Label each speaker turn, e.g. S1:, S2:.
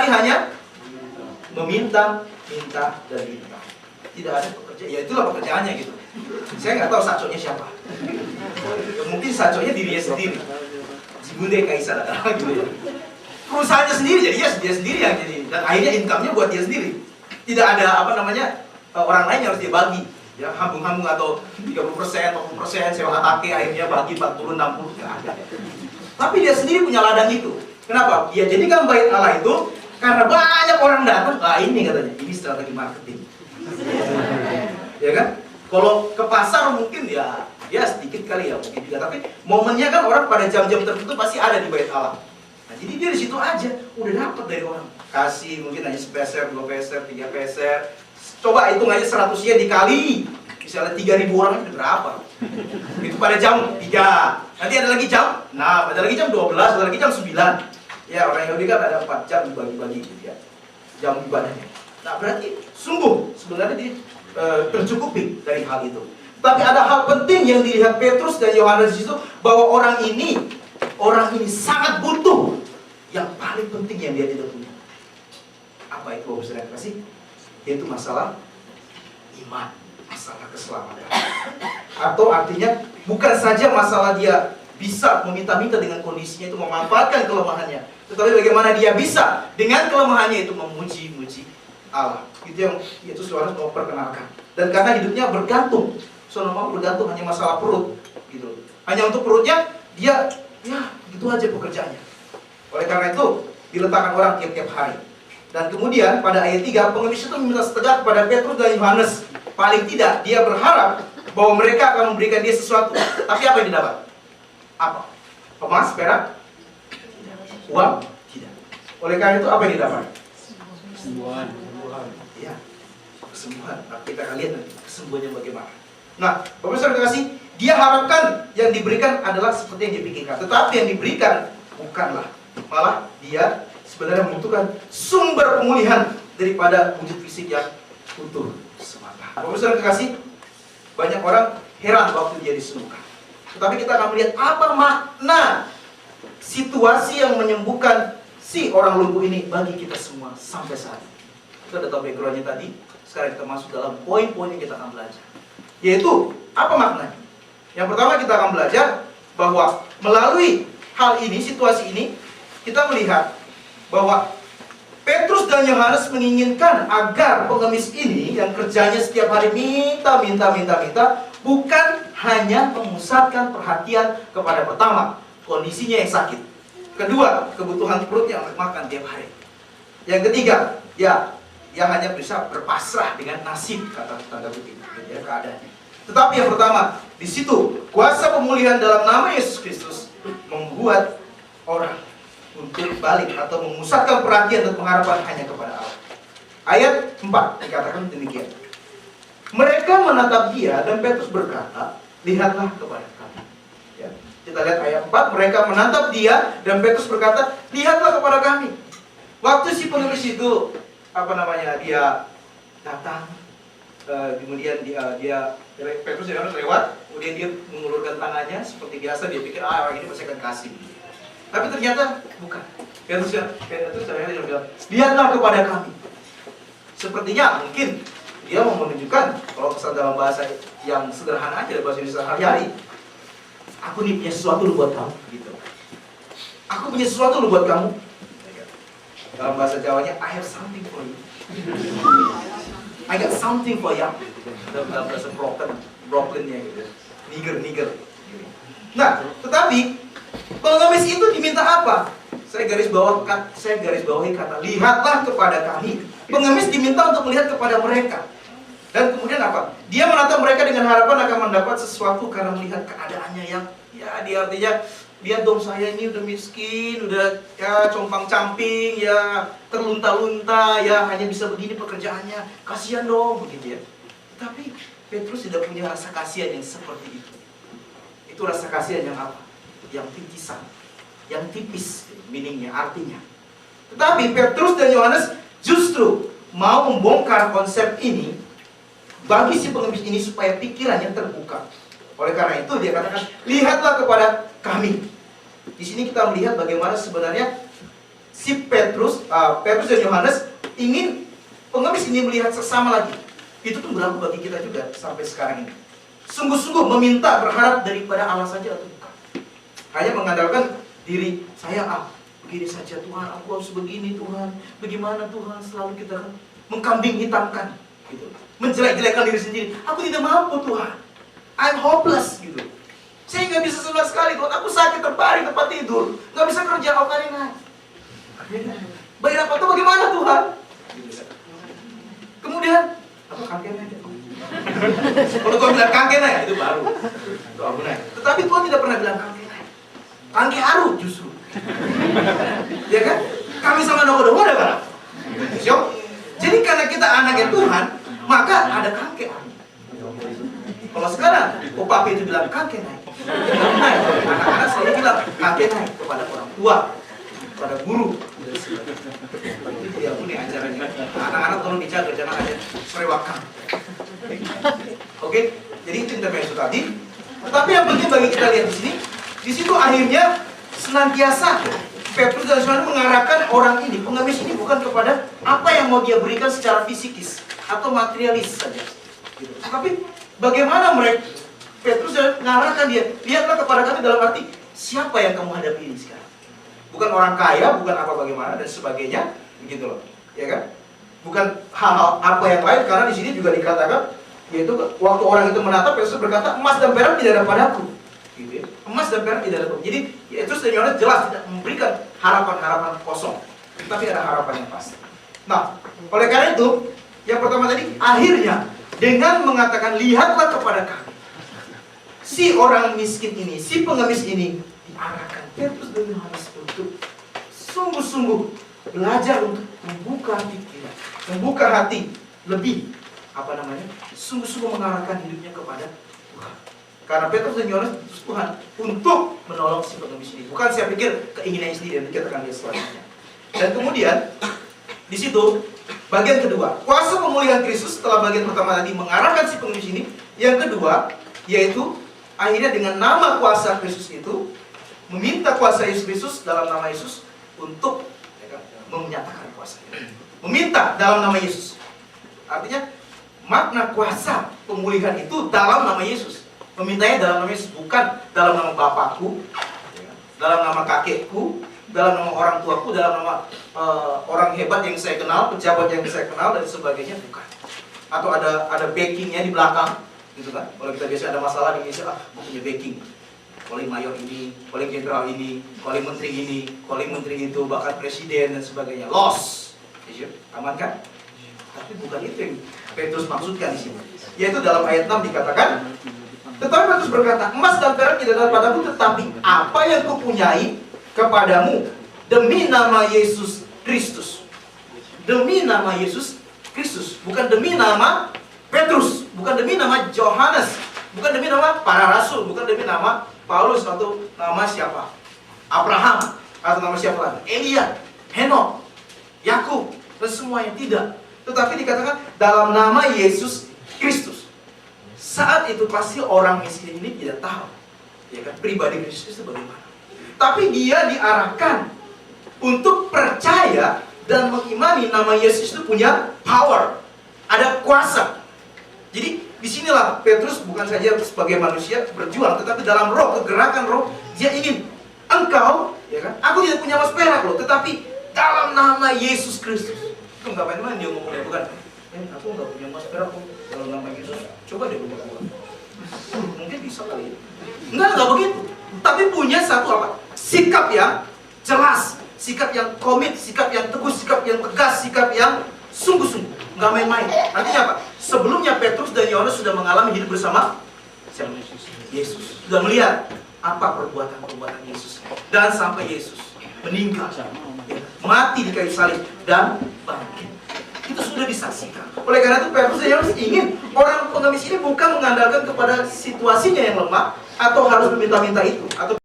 S1: hari hanya meminta, minta, dan minta. Tidak ada pekerjaan, ya itulah pekerjaannya gitu. Saya nggak tahu saconya siapa. Ya, mungkin saconya dirinya sendiri. Jibunde Kaisar gitu ya. Perusahaannya sendiri, jadi ya dia sendiri yang jadi. Dan akhirnya income-nya buat dia sendiri. Tidak ada orang lain yang harus dia bagi. Ya, hambung-hambung atau 30%, 40%, sewa HTK akhirnya bagi 40, 60, nggak ada. Tapi dia sendiri punya ladang itu. Kenapa? Dia jadikan bait Allah itu karena banyak orang datang. Ini katanya, ini strategi marketing. Ya kan? Kalau ke pasar mungkin ya sedikit kali ya mungkin juga. Tapi momennya kan orang pada jam-jam tertentu pasti ada di bait Allah. Nah, jadi dia di situ aja udah dapat dari orang. Kasih mungkin hanya sepeser, 2 peser, 3 peser. Coba hitung aja 100-nya dikali. Misalnya 3.000 orang itu berapa? Itu pada jam 3. Nanti ada lagi jam 6, ada lagi jam 12, ada lagi jam 9. Ya, orang Yahudi kan ada 4 jam dibagi-bagi gitu ya. Jam ibadahnya. Nah, berarti sungguh sebenarnya tercukupi dari hal itu. Tapi ada hal penting yang dilihat Petrus dan Yohanes di situ, bahwa orang ini sangat butuh yang paling penting yang dia tidak punya. Apa itu Bapak Saudara kasih? Yaitu masalah iman, masalah keselamatan. Atau artinya bukan saja masalah dia bisa meminta-minta dengan kondisinya itu memanfaatkan kelemahannya, tetapi bagaimana dia bisa dengan kelemahannya itu memuji-muji Allah. Itu yang saudara mau perkenalkan. Dan karena hidupnya bergantung, saudara mau bergantung hanya masalah perut, gitu. Hanya untuk perutnya dia gitu aja pekerjaannya. Oleh karena itu diletakkan orang tiap-tiap hari. Dan kemudian pada ayat 3 pengemis itu meminta setegak kepada Petrus dan Yohanes. Paling tidak dia berharap bahwa mereka akan memberikan dia sesuatu. Tapi apa yang didapat? Apa? Emas, perak? Uang? Tidak. Oleh karena itu apa yang didapat?
S2: Kesembuhan.
S1: Ya, kesembuhan. Nah, kita akan lihat nanti kesembuhannya bagaimana. Nah, Bapak Saudara kasih, dia harapkan yang diberikan adalah seperti yang dipikirkan. Tetapi yang diberikan bukanlah, malah dia sebenarnya membutuhkan sumber pemulihan daripada wujud fisik yang utuh semata. Bapak Saudara kasih, banyak orang heran waktu dia disembuhkan. Tetapi kita akan melihat apa makna situasi yang menyembuhkan si orang lumpuh ini bagi kita semua sampai saat ini. Kita udah tahu backgroundnya tadi. Sekarang kita masuk dalam poin-poin yang kita akan belajar. Yaitu, apa maknanya? Yang pertama kita akan belajar bahwa melalui hal ini, situasi ini, kita melihat bahwa Petrus dan Yohanes menginginkan agar pengemis ini yang kerjanya setiap hari minta, bukan hanya memusatkan perhatian kepada pertama, kondisinya yang sakit. Kedua, kebutuhan perutnya untuk makan tiap hari. Yang ketiga, yang hanya bisa berpasrah dengan nasib, kata tanda kutip, ya, keadaannya. Tetapi yang pertama, di situ kuasa pemulihan dalam nama Yesus Kristus membuat orang untuk balik atau memusatkan perhatian dan pengharapan hanya kepada Allah. Ayat 4 dikatakan demikian. Mereka menatap dia dan Petrus berkata, lihatlah kepada kami. Ya, kita lihat ayat 4, mereka menatap dia dan Petrus berkata, lihatlah kepada kami. Waktu si pengemis itu dia datang, kemudian Petrus harus lewat, kemudian dia mengulurkan tangannya seperti biasa, dia pikir orang ini pasti akan kasih. Tapi ternyata bukan. Petrus bilang, lihatlah kepada kami. Sepertinya mungkin dia mau menunjukkan, kalau pesan dalam bahasa yang sederhana aja, bahasa Indonesia sehari-hari, aku nih punya sesuatu buat kamu, gitu. Aku punya sesuatu buat kamu. Dalam bahasa Jawanya, I have something for you. I got something for you. Dalam bahasa Brooklyn-nya gitu. Niger. Nah, tetapi pengemis itu diminta apa? Saya garis bawahi kata lihatlah kepada kami. Pengemis diminta untuk melihat kepada mereka. Dan kemudian apa? Dia menatap mereka dengan harapan akan mendapat sesuatu karena melihat keadaannya yang dia artinya, lihat dong saya ini udah miskin, udah compang-camping, terlunta-lunta, hanya bisa begini pekerjaannya, kasihan dong, begitu ya. Tapi Petrus tidak punya rasa kasihan yang seperti itu. Itu rasa kasihan yang apa? Yang titisan, yang tipis, meaningnya, artinya. Tetapi Petrus dan Yohanes justru mau membongkar konsep ini bagi si pengemis ini supaya pikirannya terbuka. Oleh karena itu dia katakan, lihatlah kepada kami. Di sini kita melihat bagaimana sebenarnya si Petrus dan Yohanes ingin pengemis ini melihat seksama lagi. Itu pun berlaku bagi kita juga sampai sekarang ini. Sungguh-sungguh meminta, berharap daripada Allah saja atau bukan. Hanya mengandalkan diri saya, begini saja Tuhan, aku harus begini Tuhan, bagaimana Tuhan, selalu kita mengkambing hitamkan, gitu. Menjelek-jelekkan diri sendiri. Aku tidak mampu Tuhan, I'm hopeless, gitu. Saya nggak bisa sama sekali Tuhan, aku sakit terbaring tempat tidur, nggak bisa kerja, aku naik. Bayar apa tuh bagaimana Tuhan? Kemudian apa kakek naik? Kalau Tuhan bilang kakek naik, itu baru. Itu aku naik. Tetapi Tuhan tidak pernah bilang kakek naik. Kakek haru justru. Ya kan? Kami sama dongo-dongo ada kan? Siap? Jadi karena kita anaknya Tuhan, maka ada kakek. Kalau sekarang, papi itu bilang kakek naik. Anak-anak selalu bilang kakek naik kepada orang tua, kepada guru. Itu ya ini acaranya. Anak-anak tolong dijaga, jangan ada serewakan. Oke? Jadi itu intermezzo tadi. Tetapi yang penting bagi kita lihat di situ akhirnya senantiasa Petrus dan Yohanes mengarahkan orang ini, pengemis ini bukan kepada apa yang mau dia berikan secara fisikis atau materialis saja. Gitu. Tapi bagaimana mereka Petrus mengarahkan dia, lihatlah kepada kami dalam arti siapa yang kamu hadapi ini sekarang. Bukan orang kaya, bukan apa bagaimana dan sebagainya, begitu loh, ya kan? Bukan hal-hal apa yang lain, karena di sini juga dikatakan, yaitu waktu orang itu menatap, Petrus berkata, emas dan perak tidak ada padaku. Gitu ya. Emas dan perak tidak ada. Jadi Petrus dan Yohanes jelas tidak memberikan harapan-harapan kosong, tapi ada harapan yang pasti. Nah, oleh karena itu, yang pertama tadi akhirnya dengan mengatakan lihatlah kepada kami, si orang miskin ini, si pengemis ini diarahkan Petrus dan Yohanes untuk sungguh-sungguh belajar untuk membuka pikiran, membuka hati, lebih sungguh-sungguh mengarahkan hidupnya kepada Tuhan. Karena Petrus dan Yohanes utus Tuhan untuk menolong si pengemis ini. Bukan saya pikir keinginannya sendiri, nanti kita akan lihat selanjutnya. Dan kemudian di situ bagian kedua, kuasa pemulihan Kristus setelah bagian pertama tadi mengarahkan si pengemis ini. Yang kedua, yaitu akhirnya dengan nama kuasa Kristus itu meminta kuasa Yesus Kristus dalam nama Yesus untuk menyatakan kuasa itu. Meminta dalam nama Yesus. Artinya makna kuasa pemulihan itu dalam nama Yesus. Memintanya dalam nama Yesus, bukan dalam nama bapakku, dalam nama kakekku, dalam nama orang tuaku, dalam nama orang hebat yang saya kenal, pejabat yang saya kenal dan sebagainya, bukan. Atau ada backingnya di belakang, gitu kan? Kalau kita biasa ada masalah di Indonesia, punya backing. Calling mayor ini, calling jenderal ini, calling menteri itu, bahkan presiden dan sebagainya. Loss, aman kan? Tapi bukan itu yang Petrus maksudkan di sini. Yaitu dalam ayat 6 dikatakan, tetapi Petrus berkata, emas dan perak tidak ada padaku, tetapi apa yang kupunyai kepadamu demi nama Yesus Kristus. Demi nama Yesus Kristus, bukan demi nama Petrus, bukan demi nama Yohanes, bukan demi nama para rasul, bukan demi nama Paulus atau nama siapa? Abraham atau nama siapa lagi? Elia, Henok, Yakub dan semuanya, tidak. Tetapi dikatakan dalam nama Yesus Kristus. Saat itu pasti orang miskin ini tidak tahu, ya kan, pribadi Kristus itu bagaimana. Tapi dia diarahkan untuk percaya dan mengimani nama Yesus itu punya power, ada kuasa. Jadi disinilah Petrus bukan saja sebagai manusia berjuang, tetapi dalam roh, kegerakan roh, dia ingin engkau, ya kan, aku tidak punya emas perak loh, tetapi dalam nama Yesus Kristus. Itu nggak main-main dia ngomongnya, bukan? Aku nggak punya emas perak kok, dalam nama Yesus. Coba deh buka. Mungkin bisa kali ya. Enggak begitu. Tapi punya satu apa? Sikap yang jelas, sikap yang komit, sikap yang teguh, sikap yang tegas, sikap yang sungguh-sungguh, nggak main-main. Artinya apa? Sebelumnya Petrus dan Yohanes sudah mengalami hidup bersama siapa? Yesus. Sudah melihat apa perbuatan-perbuatan Yesus. Dan sampai Yesus meninggal, mati di kayu salib dan bangkit. Itu sudah disaksikan. Oleh karena itu Petrus dan Yohanes ingin orang pengemis ini bukan mengandalkan kepada situasinya yang lemah atau harus meminta-minta itu atau